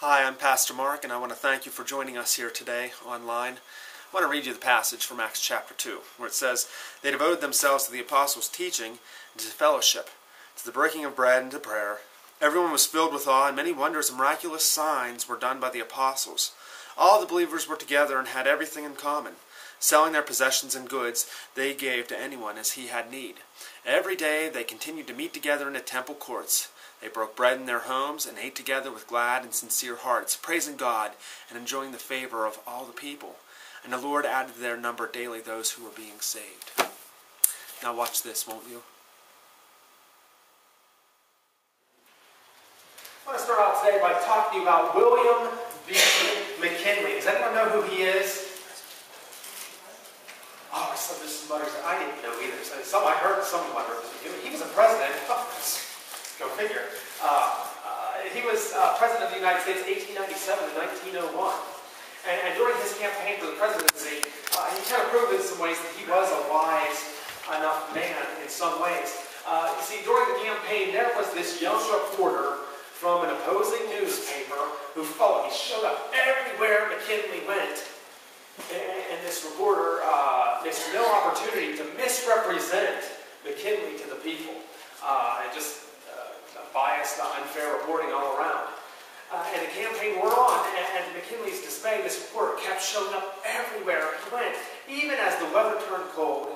Hi, I'm Pastor Mark, and I want to thank you for joining us here today online. I want to read you the passage from Acts chapter 2, where it says, "They devoted themselves to the apostles' teaching, and to fellowship, to the breaking of bread, and to prayer. Everyone was filled with awe, and many wonders and miraculous signs were done by the apostles. All the believers were together and had everything in common. Selling their possessions and goods, they gave to anyone as he had need. Every day they continued to meet together in the temple courts. They broke bread in their homes and ate together with glad and sincere hearts, praising God and enjoying the favor of all the people. And the Lord added to their number daily those who were being saved." Now watch this, won't you? I want to start out today by talking to you about William B. McKinley. Does anyone know who he is? Oh, there's some others I didn't know either. I heard some of my brothers. He was a president. Go figure. He was president of the United States 1897 to 1901. And during his campaign for the presidency, he kind of proved in some ways that he was a wise enough man in some ways. You see, during the campaign, there was this young reporter from an opposing newspaper who followed. He showed up everywhere McKinley went. And this reporter missed no opportunity to misrepresent McKinley to the people. And just biased, unfair reporting all around. And the campaign wore on, and McKinley's dismay, this reporter kept showing up everywhere he went, even as the weather turned cold.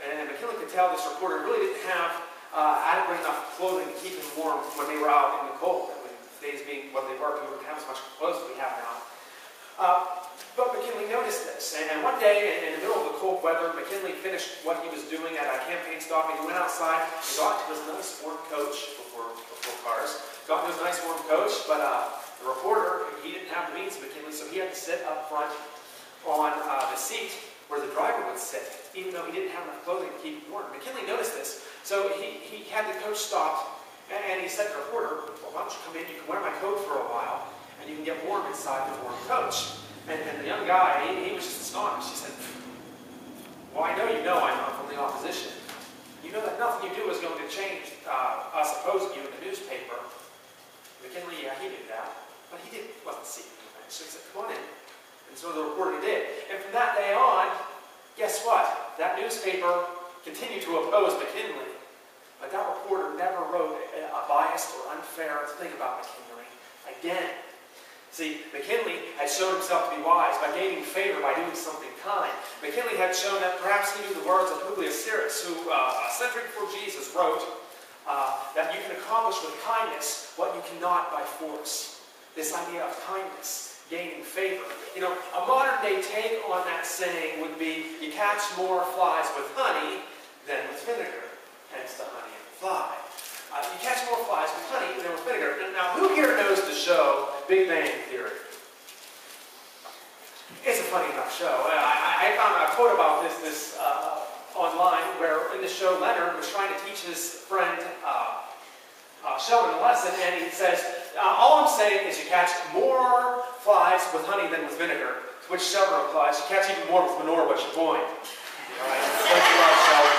And McKinley could tell this reporter really didn't have adequate enough clothing to keep him warm when they were out in the cold. I mean, days being what they were, people didn't have as much clothes as we have now. But McKinley noticed this, and one day, in the middle of the cold weather, McKinley finished what he was doing at a campaign stop, and he went outside, he got to his nice warm coach, before cars, got to his nice warm coach, but the reporter, he didn't have the means of McKinley, so he had to sit up front on the seat where the driver would sit, even though he didn't have enough clothing to keep him warm. McKinley noticed this, so he had the coach stopped, and he said to the reporter, "Well, why don't you come in, you can wear my coat for a while, and you can get warm inside the warm coach." And the young guy, he was just astonished. He said, "Well, I know you know I'm from the opposition. You know that nothing you do is going to change us opposing you in the newspaper." McKinley, yeah, he knew that, but he wasn't seeking revenge. So he said, "Come on in." And so the reporter did. And from that day on, guess what? That newspaper continued to oppose McKinley. But that reporter never wrote a biased or unfair thing about McKinley again. See, McKinley had shown himself to be wise by gaining favor, by doing something kind. McKinley had shown that perhaps he knew the words of Publius Syrus, who a century before Jesus wrote that you can accomplish with kindness what you cannot by force. This idea of kindness, gaining favor. You know, a modern day take on that saying would be, you catch more flies with honey than with vinegar. Hence the honey and the fly. You catch more flies with honey than with vinegar. Now, who here knows the show Big Bang Theory? It's a funny enough show. I found a quote about this online, where in the show Leonard was trying to teach his friend Sheldon a lesson, and he says, "All I'm saying is you catch more flies with honey than with vinegar." To which Sheldon replies, "You catch even more with manure. What's your point?" All right. Don't you love Sheldon?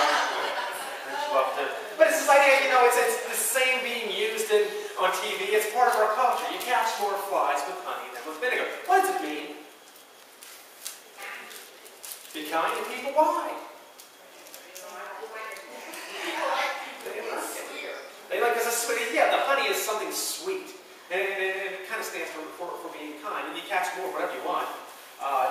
Don't you love him? But it's this idea, you know, it's the same being used on TV. It's part of our culture. You catch more flies with honey than with vinegar. What does it mean? Be kind to people. Why? They like it. Sweet. Yeah, the honey is something sweet. And it kind of stands for being kind. And you catch more whatever you want.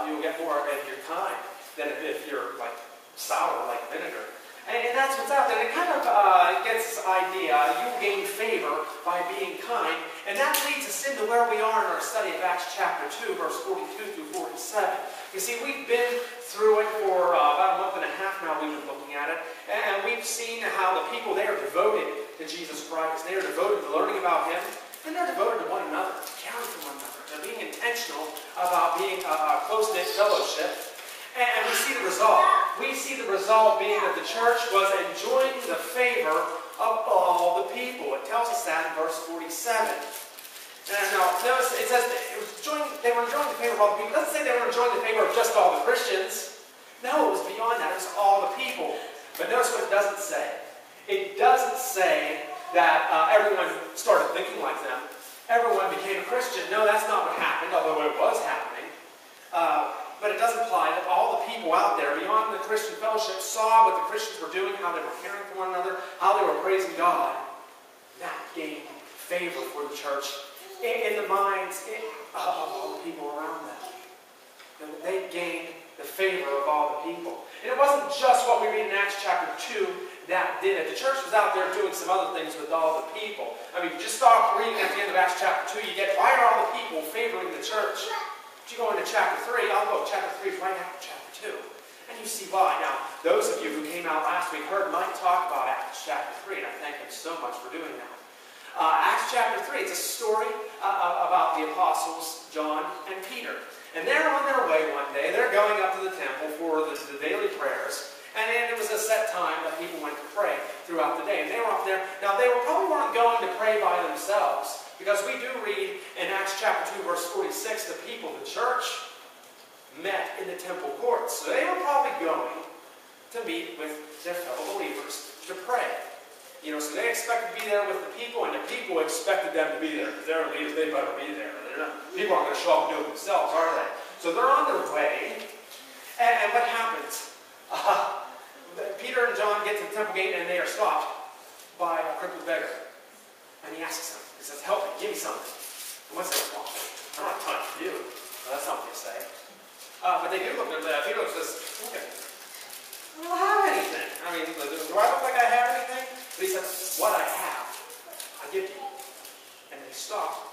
You'll get more if you're kind than if you're like sour like vinegar. And that's what's out there. And it kind of gets this idea, you gain favor by being kind. And that leads us into where we are in our study of Acts chapter 2, verse 42 through 47. You see, we've been through it for about a month and a half now. We've been looking at it. And we've seen how the people, they are devoted to Jesus Christ. They are devoted to learning about Him. And they're devoted to one another, to caring for one another. They're being intentional about being a close-knit fellowship. And we see the result. We see the result being that the church was enjoying the favor of all the people. It tells us that in verse 47. And now, notice it says they were enjoying the favor of all the people. It doesn't say they were enjoying the favor of just all the Christians. No, it was beyond that. It was all the people. But notice what it doesn't say. It doesn't say that everyone started thinking like them. everyone became a Christian. No, that's not what happened, although it was happening. But it does imply that all the people out there beyond the Christian fellowship saw what the Christians were doing, how they were caring for one another, how they were praising God. That gained favor for the church in the minds of all the people around them. And they gained the favor of all the people. And it wasn't just what we read in Acts chapter 2 that did it. The church was out there doing some other things with all the people. I mean, just start reading at the end of Acts chapter 2, you get, why are all the people favoring the church? If you go into chapter 3, I'll go, chapter 3 is right after chapter 2. And you see why. Now, those of you who came out last week heard Mike talk about Acts chapter 3, and I thank him so much for doing that. Acts chapter 3, it's a story about the apostles, John and Peter. And they're on their way one day. They're going up to the temple for the daily prayers. And it was a set time that people went to pray throughout the day. And they were up there. Now, they probably weren't going to pray by themselves. Because we do read in Acts chapter 2, verse 46, the people, the church, met in the temple courts. So they were probably going to meet with their fellow believers to pray. You know, so they expected to be there with the people, and the people expected them to be there. Because they're leaders, they better be there. People aren't going to show up and do it themselves, are they? So they're on their way. And what happens? Peter and John get to the temple gate, and they are stopped by a crippled beggar. And he asks them, he says, help me, give me something. And what's their response? I don't have time for you. Well, that's not what they say. But they do look at that. Peter says, okay, I don't have anything. I mean, do I look like I have anything? But he says, what I have, I give you. And they stop.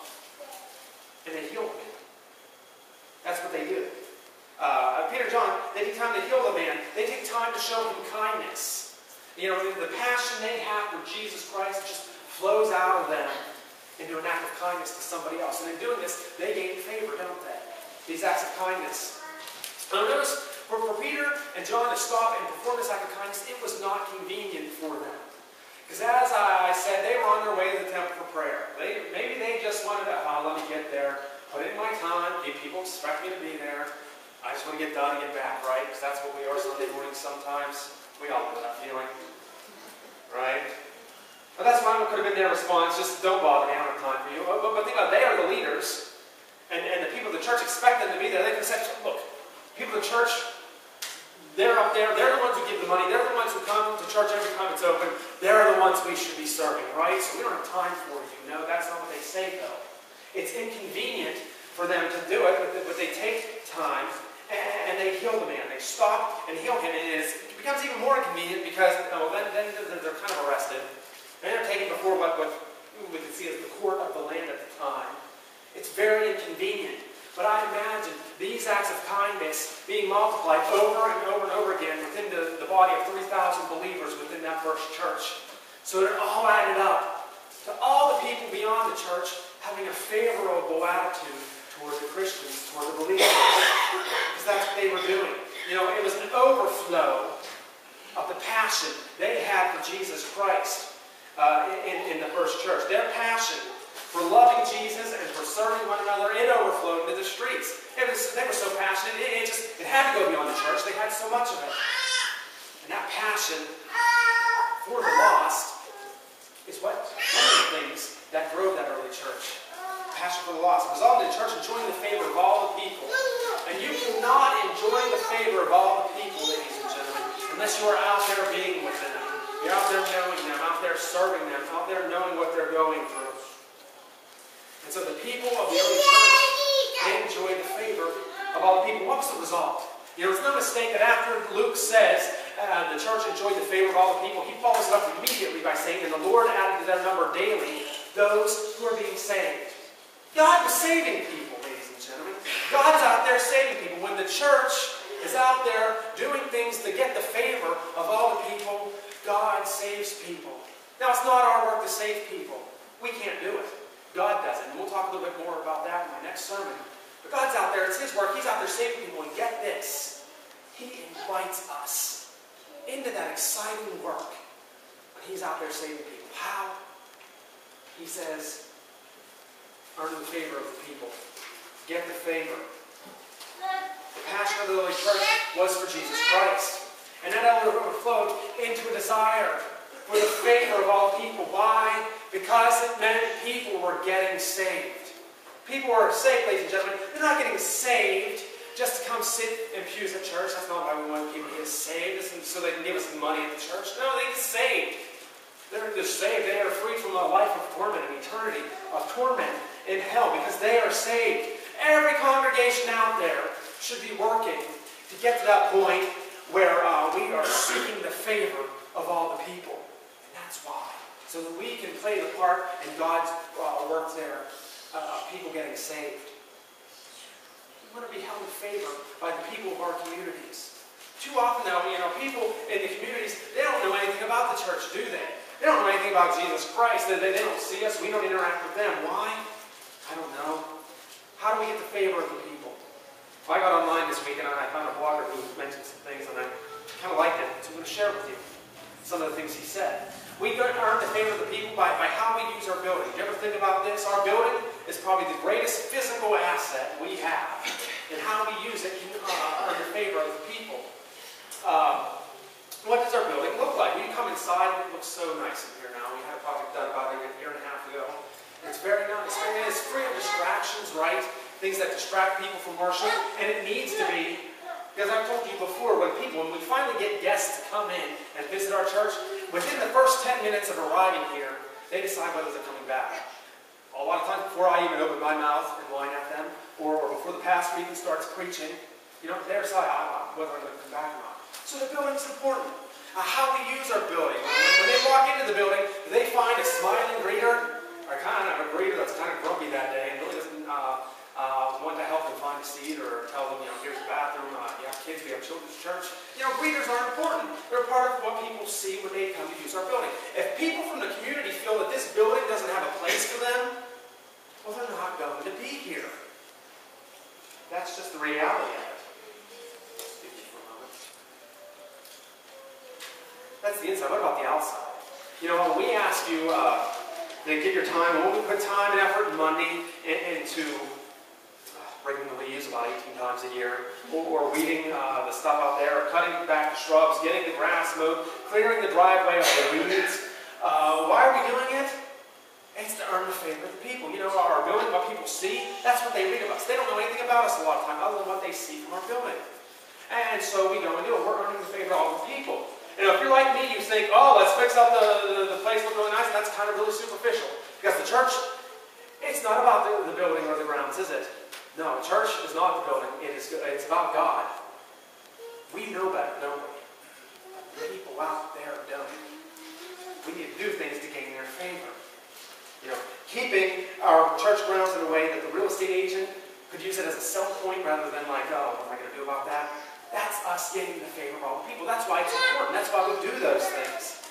And they heal him. That's what they do. Peter and John, they take time to heal the man. They take time to show him kindness. You know, the passion they have for Jesus Christ just flows out of them into an act of kindness to somebody else. And in doing this, they gain favor, don't they? These acts of kindness. Now notice, for Peter and John to stop and perform this act of kindness, it was not convenient for them. Because as I said, they were on their way to the temple for prayer. Maybe they just wanted to, let me get there, put in my time, people expect me to be there. I just want to get done and get back, right? Because that's what we are Sunday mornings sometimes. We all know that feeling. Right? But that's why it could have been their response, just don't bother me, I don't have time for you. But think about it, they are the leaders, and the people of the church expect them to be there. They can say, look, people of the church, they're up there, they're the ones who give the money, they're the ones who come to church every time it's open, they're the ones we should be serving, right? So we don't have time for you. No, that's not what they say, though. It's inconvenient for them to do it, but they take time, and they heal the man. They stop and heal him, and it becomes even more inconvenient because then they're kind of arrested. And they're taken before what we could see as the court of the land at the time. It's very inconvenient. But I imagine these acts of kindness being multiplied over and over and over again within the body of 3,000 believers within that first church. So it all added up to all the people beyond the church having a favorable attitude toward the Christians, toward the believers. Because that's what they were doing. You know, it was an overflow of the passion they had for Jesus Christ. In the first church. Their passion for loving Jesus and for serving one another, it overflowed into the streets. They were so passionate, it had to go beyond the church. They had so much of it. And that passion for the lost is one of the things that drove that early church. Passion for the lost. It resulted in the church enjoying the favor of all the people. And you cannot enjoy the favor of all the people, ladies and gentlemen, unless you are out there being with them. You're out there knowing them, out there serving them, out there knowing what they're going through. And so the people of the early church, they enjoyed the favor of all the people. What was the result? You know, it's no mistake that after Luke says the church enjoyed the favor of all the people, he follows it up immediately by saying, and the Lord added to their number daily those who are being saved. God was saving people, ladies and gentlemen. God's out there saving people. When the church is out there doing things to get the favor of all the people, God saves people. Now, it's not our work to save people. We can't do it. God does it. And we'll talk a little bit more about that in my next sermon. But God's out there. It's His work. He's out there saving people. And get this. He invites us into that exciting work when He's out there saving people. How? He says, earn the favor of the people. Get the favor. The passion of the early church was for Jesus Christ. And that overflowed into a desire for the favor of all people. Why? Because because it meant people were getting saved. People were saved, ladies and gentlemen. They're not getting saved just to come sit in pews at church. That's not why we want people to get saved. This is so they can give us money at the church. No, they get saved. They're saved. They are freed from a life of torment and eternity of torment in hell because they are saved. Every congregation out there should be working to get to that point where we are seeking the favor of all the people. And that's why. So that we can play the part in God's work there of people getting saved. We want to be held in favor by the people of our communities. Too often now, people in the communities, they don't know anything about the church, do they? They don't know anything about Jesus Christ. They don't see us. We don't interact with them. Why? I don't know. How do we get the favor of the people? Well, I got online this week and I found a blogger who mentioned some things and I kind of liked it. So I'm going to share with you some of the things he said. We earn the favor of the people by how we use our building. You ever think about this? Our building is probably the greatest physical asset we have. And how we use it can earn the favor of the people. What does our building look like? When you come inside, it looks so nice in here now. We had a project done about a year and a half ago. It's very nice. It's free of distractions, right? Things that distract people from worship. And it needs to be, because I've told you before, when we finally get guests to come in and visit our church, within the first 10 minutes of arriving here, they decide whether they're coming back. A lot of times before I even open my mouth and whine at them, or before the pastor even starts preaching, they decide whether I'm going to come back or not. So the building's important. How we use our building. When they walk into the building, do they find a smiling greeter? Or kind of a greeter that's kind of grumpy that day and really doesn't want to help them find a seat or tell them, here's the bathroom, you have kids, we have children's church. Greeters are important. They're part of what people see when they come to use our building. If people from the community feel that this building doesn't have a place for them, well, they're not going to be here. That's just the reality of it. That's the inside. What about the outside? When we ask you to give your time, when we put time and effort and money into breaking the leaves about 18 times a year, or weeding the stuff out there, or cutting back the shrubs, getting the grass mowed, clearing the driveway of the weeds, why are we doing it? It's to earn the favor of the people. Our building, what people see, that's what they read of us. They don't know anything about us a lot of time other than what they see from our building. And so we go and do it. We're earning the favor of all the people. If you're like me, you think, let's fix up the place, look really nice, and that's kind of really superficial. Because the church, it's not about the building or the grounds, is it? No, the church is not the building. It's about God. We know better, don't we? The people out there don't. We need to do things to gain their favor. Keeping our church grounds in a way that the real estate agent could use it as a sell point rather than like, what am I going to do about that? That's us gaining the favor of all the people. That's why it's important. That's why we do those things.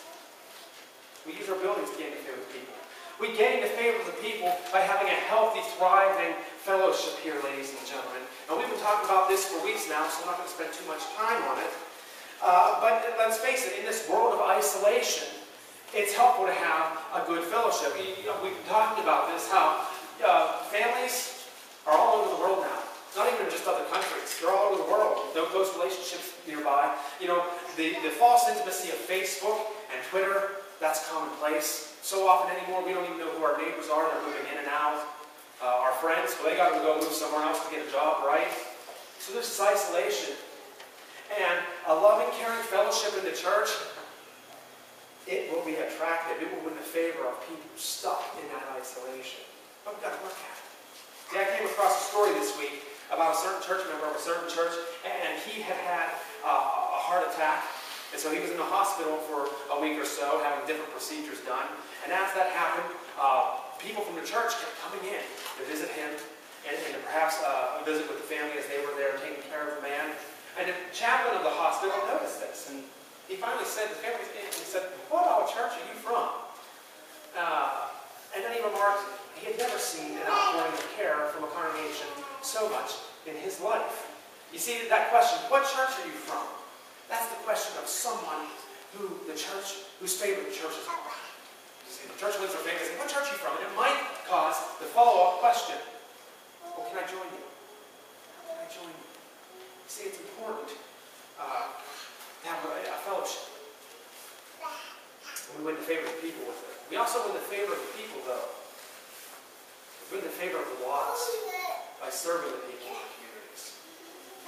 We use our buildings to gain the favor of the people. We gain the favor of the people by having a healthy, thriving fellowship here, ladies and gentlemen. And we've been talking about this for weeks now, so I'm not going to spend too much time on it. But let's face it, in this world of isolation, it's helpful to have a good fellowship. We've been talking about this, how families are all over the world now. Not even just other countries. They're all over the world. Those relationships nearby. The false intimacy of Facebook and Twitter, that's commonplace. So often anymore, we don't even know who our neighbors are. They're moving in and out. Our friends, well, they got to go move somewhere else to get a job, right? So there's this isolation. And a loving, caring fellowship in the church, it will be attractive. It will win the favor of people stuck in that isolation. But we've got to look at it. See, I came across a story this week about a certain church member of a certain church, and he had a heart attack, and so he was in the hospital for a week or so, having different procedures done. And as that happened, people from the church kept coming in to visit him, and to perhaps visit with the family as they were there taking care of the man. And the chaplain of the hospital noticed this, and he finally said, the family, he said, "What church are you from?" And then he remarked, he had never seen an outpouring of care from a congregation so much in his life. You see that question, what church are you from? That's the question of someone whose favorite the church is on. You see, the church leaders are famous. What church are you from? And it might cause the follow-up question, well, can I join you? Can I join you? You see, it's important to have a fellowship. And we win the favor of the people with it. We also win the favor of the people, though. We win the favor of the lost by serving the people in our communities.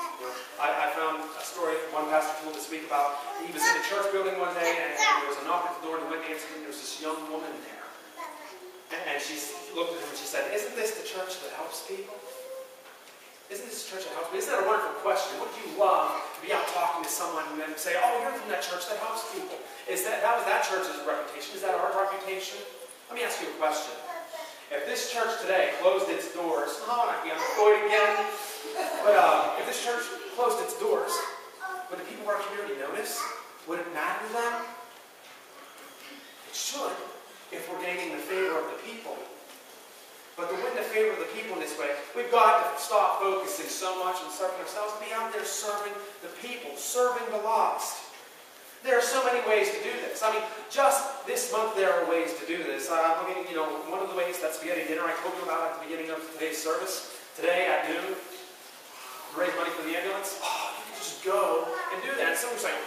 You know, I found a story one pastor told this week about, he was in the church building one day, and there was a knock at the door, and he went and answered, and there was this young woman there. And she looked at him and she said, "Isn't this the church that helps people? Isn't this the church that helps people? Isn't that a wonderful question? Wouldn't you love to be out talking to someone and then say, oh, you're from that church that helps people? That was that church's reputation? Is that our reputation? Let me ask you a question. If this church today closed its doors, I'm going again, but if this church closed its doors, would the people of our community notice? Would it matter to them? It should, if we're gaining the favor of the people. But to win the favor of the people in this way, we've got to stop focusing so much on serving ourselves and be out there serving the people, serving the lost. There are so many ways to do this. I mean, just this month there are ways to do this. One of the ways, that spaghetti dinner I told you about at the beginning of today's service. Today at noon, raise money for the ambulance. Oh, you can just go and do that. And someone's like,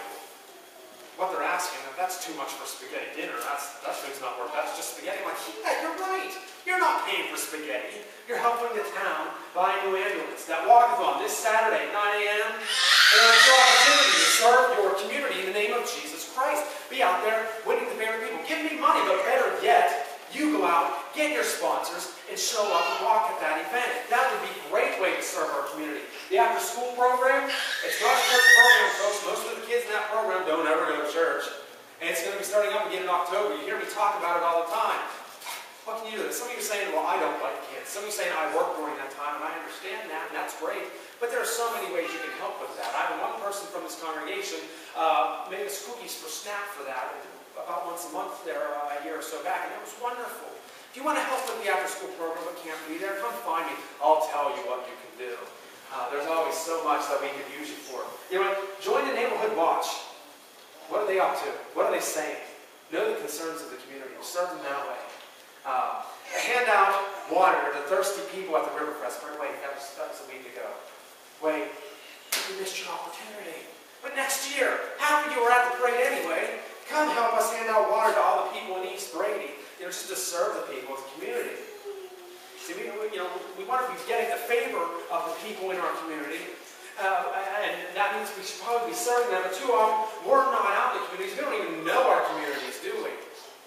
what they're asking, that's too much for spaghetti dinner. That food's not worth it. That's just spaghetti. I'm like, yeah, you're right. You're not paying for spaghetti. You're helping the town buy a new ambulance. That walkathon this Saturday, 9 a.m. And it's your opportunity to serve your community in the name of Jesus Christ. Be out there winning the favor of people. Give me money, but better yet, you go out, get your sponsors, and show up and walk at that event. That would be a great way to serve our community. The after-school program, it's not a church program, folks. Most of the kids in that program don't ever go to church. And it's going to be starting up again in October. You hear me talk about it all the time. What can you do? Some of you are saying, well, I don't like kids. Some of you are saying, I work during that time, and I understand that, and that's great. But there are so many ways you can help with that. I have one person from this congregation made us cookies for SNAP for that, about once a month there a year or so back, and it was wonderful. If you want to help with the after-school program but can't be there, come find me. I'll tell you what you can do. There's always so much that we could use you for. You know what? Join the Neighborhood Watch. What are they up to? What are they saying? Know the concerns of the community. Serve them that way. Hand out water to the thirsty people at the Rivercrest. Wait, that was a week ago. Wait, you missed your opportunity. But next year, happy you were at the parade anyway. Come help us hand out water to all the people in East Brady. Just to serve the people of the community. See, we want to be getting the favor of the people in our community. And that means we should probably be serving them. But too often, we're not out in the communities. We don't even know our communities, do we?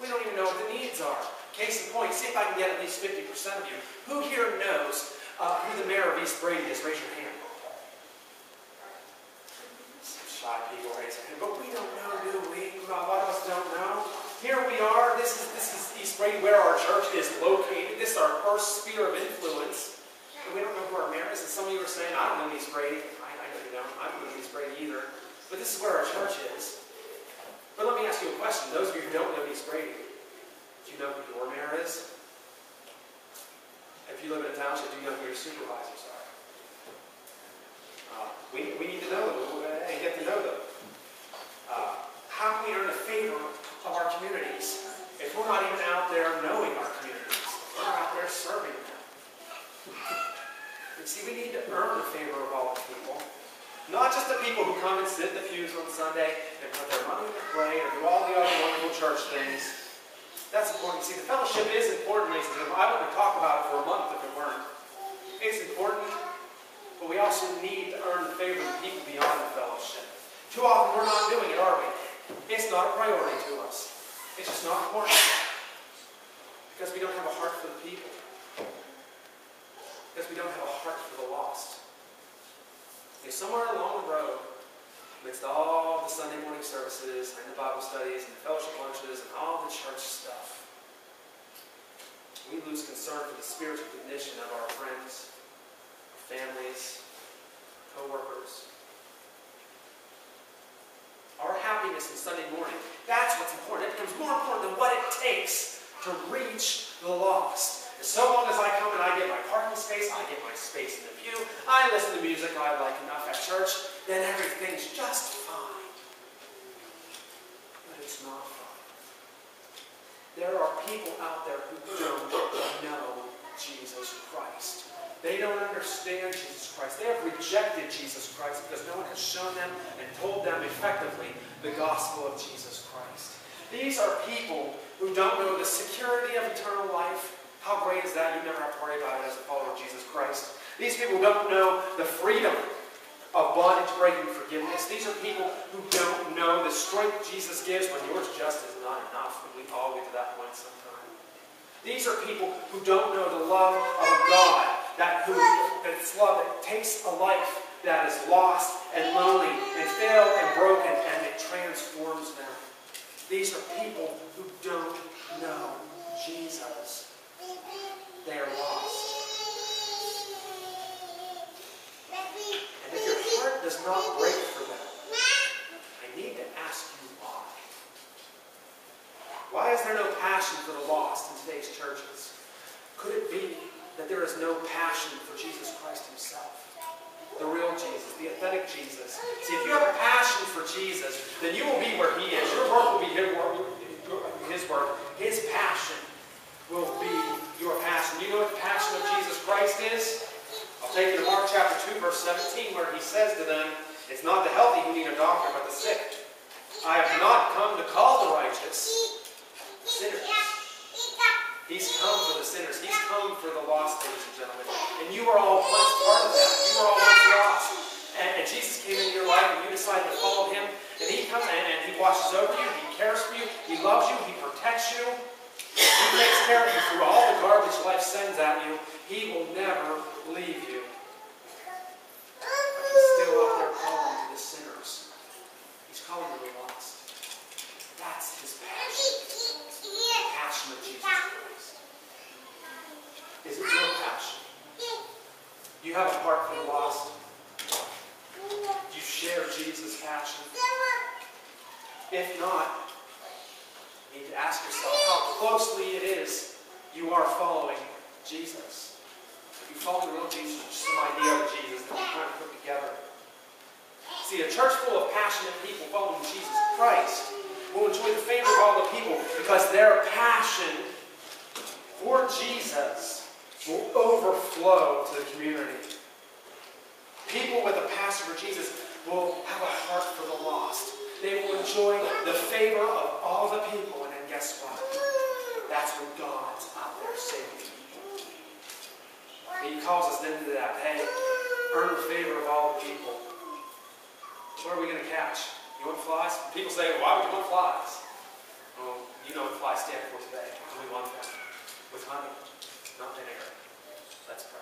We don't even know what the needs are. Case in point, see if I can get at least 50% of you. Who here knows who the mayor of East Brady is? Raise your hand. Some shy people raise their hand. But we don't know, do we? A lot of us don't know. Here we are. This is East Brady, where our church is located. This is our first sphere of influence. And we don't know who our mayor is. And some of you are saying, I don't know East Brady. I know you don't. I don't know East Brady either. But this is where our church is. But let me ask you a question. Those of you who don't know East Brady, do you know who your mayor is? If you live in a township, do you know who your supervisors are? We need to know them and get to know them. How can we earn the favor of our communities if we're not even out there knowing our communities? We're not out there serving them. You see, we need to earn the favor of all the people. Not just the people who come and sit in the pews on Sunday and put their money in the plate and do all the other wonderful church things. That's important. See, the fellowship is important, ladies and gentlemen. I wouldn't talk about it for a month if it weren't. It's important, but we also need to earn the favor of the people beyond the fellowship. Too often we're not doing it, are we? It's not a priority to us. It's just not important. Because we don't have a heart for the people. Because we don't have a heart for the lost. And somewhere along the road, amidst all the Sunday morning services and the Bible studies and the fellowship lunches and all the church stuff, we lose concern for the spiritual condition of our friends, our families, co-workers. Our happiness in Sunday morning, that's what's important. It becomes more important than what it takes to reach the lost. And so long as I come and I get my parking space, I get my space in the pew, I listen to music I like enough at church, then everything's just fine. But it's not fine. There are people out there who don't know Jesus Christ. They don't understand Jesus Christ. They have rejected Jesus Christ because no one has shown them and told them effectively the gospel of Jesus Christ. These are people who don't know the security of eternal life. How great is that? You never have to worry about it as a follower of Jesus Christ. These people don't know the freedom of bondage-breaking forgiveness. These are people who don't know the strength Jesus gives when yours just is not enough. And we all get to that point sometime. These are people who don't know the love of a God that's love that takes a life that is lost and lonely and failed and broken, and it transforms them. These are people who don't know Jesus. They are lost. And if your heart does not break for them, I need to ask you why. Why is there no passion for the lost in today's churches? Could it be that there is no passion for Jesus Christ himself? The real Jesus, the authentic Jesus. See, if you have a passion for Jesus, then you will be where he is. Your work will be his work. His passion will be your passion. You know what the passion of Jesus Christ is? I'll take you to Mark chapter 2, verse 17, where he says to them, it's not the healthy who need a doctor, but the sick. I have not come to call the righteous, sinners. He's come for the sinners. He's come for the lost, ladies and gentlemen. And you are all once part of that. You are all once lost. And Jesus came into your life and you decided to follow him. And he comes and he watches over you. He cares for you. He loves you. He protects you. He takes care of you through all the garbage life sends at you. He will never leave you. But he's still out there calling to the sinners. He's calling to the lost. That's his passion. The passion of Jesus Christ. Is it your passion? You have a heart for the lost. You share Jesus' passion. If not, you need to ask yourself how closely it is you are following Jesus. If you follow the real Jesus, just some idea of Jesus that we're trying to put together. See, a church full of passionate people following Jesus Christ will enjoy the favor of all the people because their passion for Jesus will overflow to the community. People with a passion for Jesus will have a heart for the lost. They will enjoy the favor of all the people. And then guess what? That's when God's out there saving people. And he calls us into that. Hey, earn the favor of all the people. What are we going to catch? You want flies? People say, well, why would you want flies? Well, you know what flies stand for today. We want them with honey, not vinegar. Let's pray.